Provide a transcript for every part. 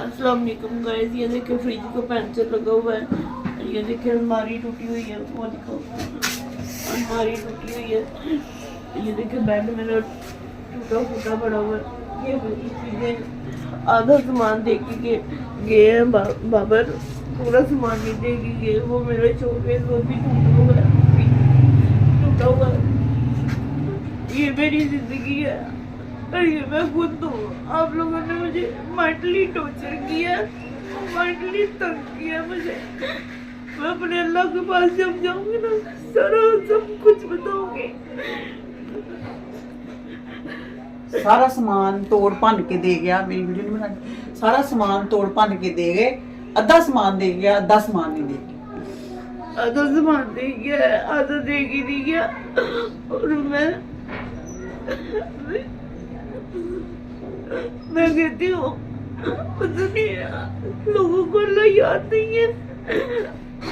अस्सलाम वालेकुम गाइस, ये देखिए फ्रिज को पंचर लगा हुआ है। ये देखिए अलमारी टूटी हुई है, वो देखो अलमारी टूटी हुई है। ये देखिए बेड मेरा टूटा फूटा पड़ा हुआ है। ये मेरी चीजें आधा सामान दे के गए हैं बाबर, पूरा सामान नहीं दे के गए। वो मेरा शोकेस वो भी टूटा हुआ है। ये मेरी जिंदगी है और ये मैं खुद हूँ। आप लोगों ने मुझे मेंटली टॉर्चर किया, मेंटली तंग किया मुझे। मैं अपने अल्लाह के पास जब जाऊंगी ना, सारा सब कुछ बताऊंगी। सारा सामान तोड़ भन के दे गया, मेरी वीडियो नहीं बनानी। सारा सामान तोड़ भन के दे गए, अद्धा सामान दे गया, अद्धा सामान नहीं दे गया। आधा सामान दे गया, आधा दे के नहीं गया। और मैं कहती हूँ पता नहीं लोगों को अल्लाह याद नहीं है,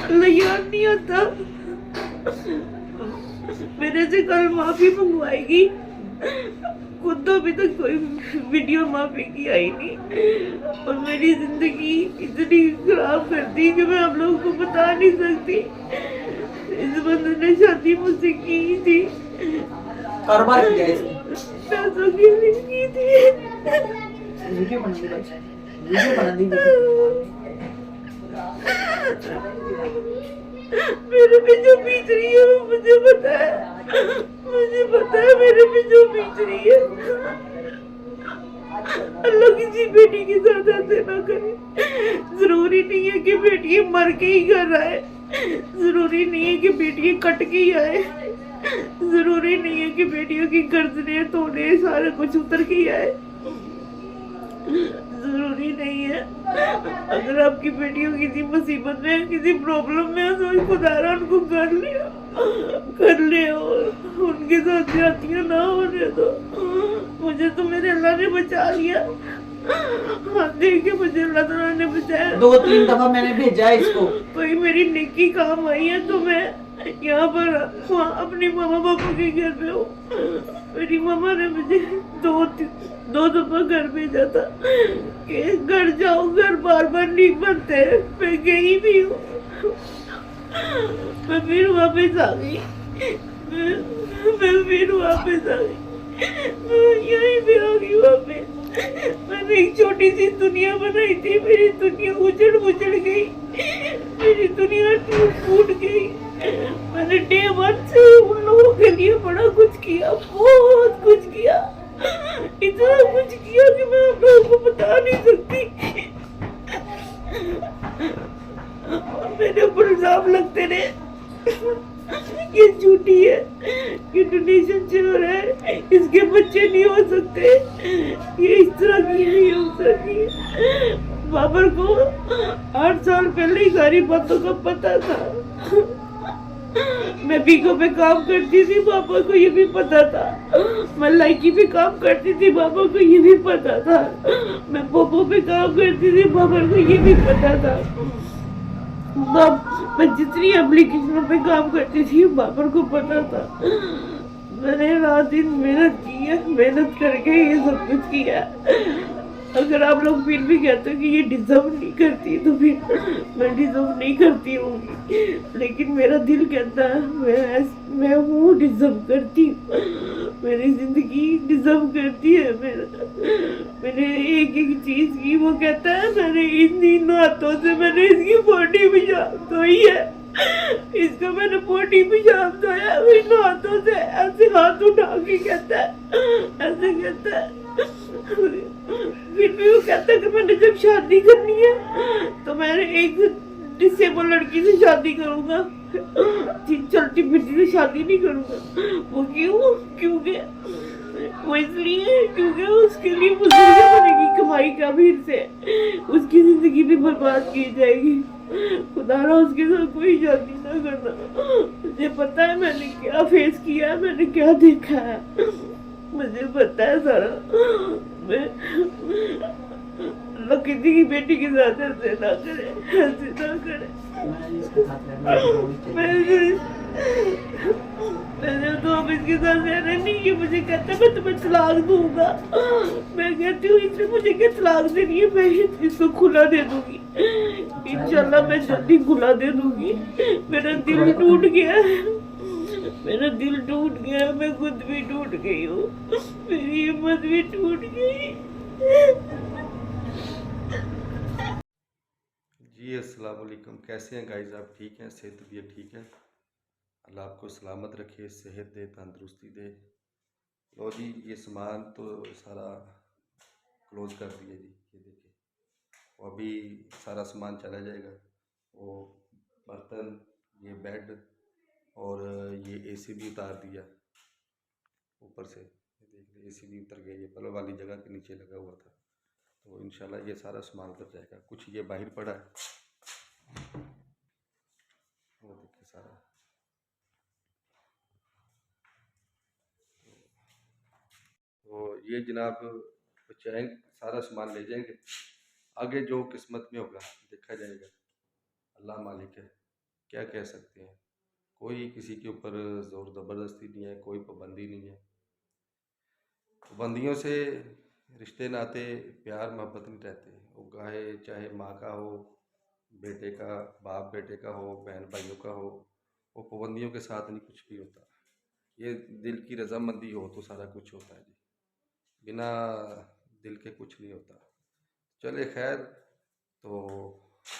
अल्लाह याद नहीं आता। मेरे से कल माफी मंगवाएगी, खुद तो अभी तक कोई वीडियो माफी की आई नहीं। और मेरी जिंदगी इतनी खराब कर दी कि मैं आप लोगों को बता नहीं सकती। इस बंदे ने शादी मुझसे की थी, कारोबार किया इसने, पैसों के लिए की थी। वीडियो बना दी, वीडियो बना दी। मेरे पे जो बीत रही है वो मुझे पता है, मुझे पता है मेरे पे जो बीत रही है। अल्लाह किसी बेटी के साथ ऐसे ना करे। जरूरी नहीं है कि बेटी मर के ही कर रहा है, जरूरी नहीं है कि बेटी कट के ही आए, जरूरी नहीं है कि बेटियों की गर्दनें तोड़े सारा कुछ उतर के ही आए। जरूरी नहीं है। अगर आपकी बेटियों किसी मुसीबत में, किसी प्रॉब्लम में है तो खुदारा उनको कर ले और उनके साथ जातियां ना होने दो। मुझे तो मेरे अल्लाह ने बचा लिया, हाँ देखे मुझे अल्लाह ताला ने बचाया। 2-3 दफा मैंने भेजा है इसको। कोई मेरी नेकी काम आई है तो मैं यहाँ पर अपने मामा पापा के घर पे हूँ। मेरी मामा ने मुझे दो दफा घर भेजा था कि घर जाओ, घर बार बार नहीं बनते। मैं गई भी हूँ, मैं फिर वापस आ गई, मैं फिर वापस आ गई, यहीं पे आ गई वापस। मैंने एक छोटी सी दुनिया बनाई थी, मेरी दुनिया उजड़ गई, मेरी दुनिया टूट गई। मैंने डे 1 से उन लोगों के लिए बड़ा कुछ किया, बहुत कुछ किया, इतना कुछ किया कि मैं आप लोगों को बता नहीं सकती। और मेरे ऊपर इल्जाम लगते रहे, ये झूठी है, ये डोनेशन चल रहा है, इसके बच्चे नहीं हो सकते, ये इस तरह की है, ये उस तरह की है। बाबर को 8 साल पहले ही सारी बातों का पता था। मैं बीको पे काम करती थी, पापा को ये भी पता था। मैं लाइकी पे काम करती थी, पापा को ये भी पता था। मैं पोपो पे काम करती थी, पापा को ये भी पता था। मैं जितनी एप्लीकेशनों पे काम करती थी बाबर को पता था। मैंने रात दिन मेहनत की है, मेहनत करके ये सब कुछ किया। अगर आप लोग फिर भी कहते हो कि ये डिजर्व नहीं करती तो फिर मैं डिजर्व नहीं करती होंगी, लेकिन मेरा दिल कहता है मैं हूँ डिजर्व करती हूँ। मेरी जिंदगी डिजर्व करती है मैंने एक चीज की। वो कहता है मैंने इन हाथों से मैंने इसकी बॉडी पिशाब धोई है, इसको मैंने बॉडी पिशाब धोया इन हाथों से। ऐसे हाथ उठा के कहता है, ऐसे कहता है। फिर भी वो कहता है कि मैंने जब शादी करनी है तो मैंने एक डिसेबल लड़की से शादी करूंगा, चलती फिरती से शादी नहीं करूंगा। वो क्योंकि वो इसलिए क्योंकि उसके लिए मुसीबत बनेगी कमाई का भीड़ से, उसकी जिंदगी भी बर्बाद की जाएगी। खुदारा उसके साथ कोई शादी ना करना। मुझे पता है मैंने क्या फेस किया है, मैंने क्या देखा है, मुझे पता है सारा। मैं किसी की बेटी के साथ ऐसे ना करे, ऐसे ना करे। मैंने तो अब इसके साथ रहना नहीं, ये मुझे कहता है मैं तुम्हें तलाक दूंगा। मैं कहती हूँ इसने मुझे क्या तलाक देनी है, मैं इसको खुला दे दूंगी, इंशाल्लाह मैं जल्दी खुला दे दूंगी। मेरा दिल टूट गया है, मेरा दिल टूट गया, मैं खुद भी टूट गई हूँ, मेरी हिम्मत भी टूट गई। जी अस्सलाम वालेकुम। कैसे हैं गाइस? आप ठीक हैं? सेहत तबीयत ठीक है? अल्लाह आपको सलामत रखे, सेहत दे, तंदुरुस्ती दे। लो जी, ये सामान तो सारा क्लोज कर दिया जी। ये देखिए, वो अभी सारा सामान चला जाएगा। वो बर्तन, ये बेड और ये एसी भी उतार दिया ऊपर से। ये देख लीजिए, एसी भी उतर गया, ये बल्ब वाली जगह के नीचे लगा हुआ था। तो इंशाल्लाह ये सारा सामान उतर जाएगा। कुछ ये बाहर पड़ा है, वो देखिए सारा। तो ये जनाब बचाएं, सारा सामान ले जाएंगे। आगे जो किस्मत में होगा देखा जाएगा। अल्लाह मालिक है, क्या कह सकते हैं। कोई किसी के ऊपर ज़ोर ज़बरदस्ती नहीं है, कोई पाबंदी नहीं है। पाबंदियों से रिश्ते नाते प्यार मोहब्बत नहीं रहते। वो गाहे चाहे माँ का हो, बेटे का, बाप बेटे का हो, बहन भाइयों का हो, वो पाबंदियों के साथ नहीं कुछ भी होता। ये दिल की रजामंदी हो तो सारा कुछ होता है जी। बिना दिल के कुछ नहीं होता। चले खैर, तो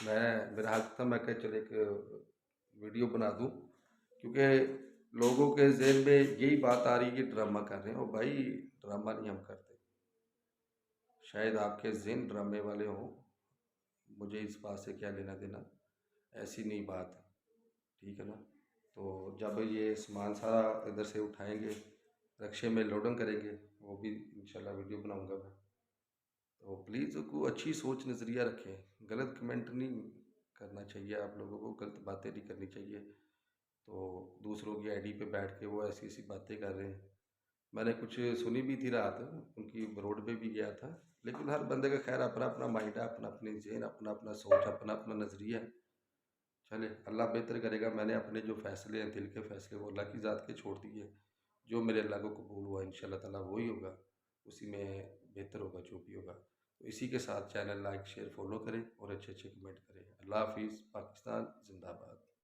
मेरा हक था, मैं कहा चल एक वीडियो बना दूं, क्योंकि लोगों के जहन में यही बात आ रही है कि ड्रामा कर रहे हैं। और भाई, ड्रामा नहीं हम करते। शायद आपके जहन ड्रामे वाले हों, मुझे इस बात से क्या लेना देना, ऐसी नहीं बात, ठीक है ना। तो जब ये सामान सारा इधर से उठाएंगे, रक्शे में लोडिंग करेंगे, वो भी इंशाल्लाह वीडियो बनाऊंगा मैं। तो प्लीज़ को अच्छी सोच नज़रिया रखें, गलत कमेंट नहीं करना चाहिए। आप लोगों को गलत बातें नहीं करनी चाहिए। तो दूसरों की आईडी पे बैठ के वो ऐसी ऐसी बातें कर रहे हैं। मैंने कुछ सुनी भी थी रात, उनकी रोड पे भी गया था। लेकिन हर बंदे का खैर अपना अपना माइंड है, अपना अपनी जहन, अपना अपना सोच, अपना अपना नज़रिया है। चले, अल्लाह बेहतर करेगा। मैंने अपने जो फ़ैसले हैं, दिल के फ़ैसले, वो अल्लाह की ज़ात के छोड़ दिए। जो मेरे अल्लाह को कबूल हुआ इंशाल्लाह ताला वही होगा, उसी में बेहतर होगा जो भी होगा। तो इसी के साथ चैनल लाइक शेयर फॉलो करें और अच्छे अच्छे कमेंट करें। अल्लाह हाफिज़। पाकिस्तान जिंदाबाद।